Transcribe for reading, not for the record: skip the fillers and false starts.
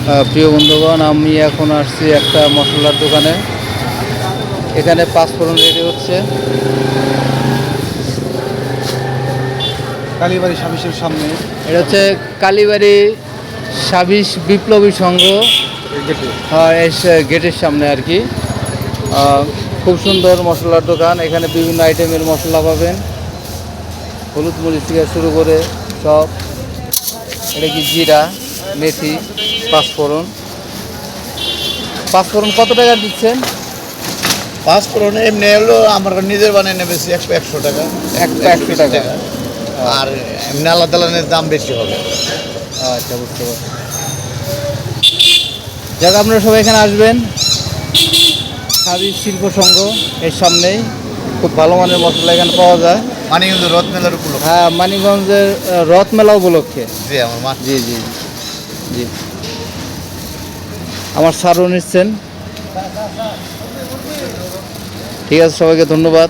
প্রিয় বন্ধুগণ, আমি এখন আসছি একটা মশলার দোকানে। এখানে পাঁচফোড়ন রেডি হচ্ছে। কালীবাড়ি সাবিসের সামনে এটা হচ্ছে কালীবাড়ি সাবিস বিপ্লবী সংঘ গেটে। গেটের সামনে আর কি। খুব সুন্দর মশলার দোকান। এখানে বিভিন্ন আইটেমের মশলা পাবেন, হলুদ মরিচ থেকে শুরু করে সব। এটা কি জিরা, মেথি, পাঁচফোড়ন। পাঁচফোড়ন কত টাকা দিচ্ছেন? পাঁচফোড়ন এমনি হলো আমার নিজের বানিয়ে নেবে 100 টাকা, 100 টাকা। আর এমনি আলাদা আলাদার দাম বেশি হবে। আচ্ছা, বুঝতে পারছি। যাক, আপনারা সবাই এখানে আসবেন। সাবিস শিল্প সংঘ এর সামনেই খুব ভালো মানের মশলা এখানে পাওয়া যায়। মানে কিন্তু রথ মেলার উপলক্ষে। হ্যাঁ, মানিকগঞ্জের রথ মেলা উপলক্ষে। জি আমার মা। জি জি জি। আমার স্যারও নিচ্ছেন। ঠিক আছে, সবাইকে ধন্যবাদ।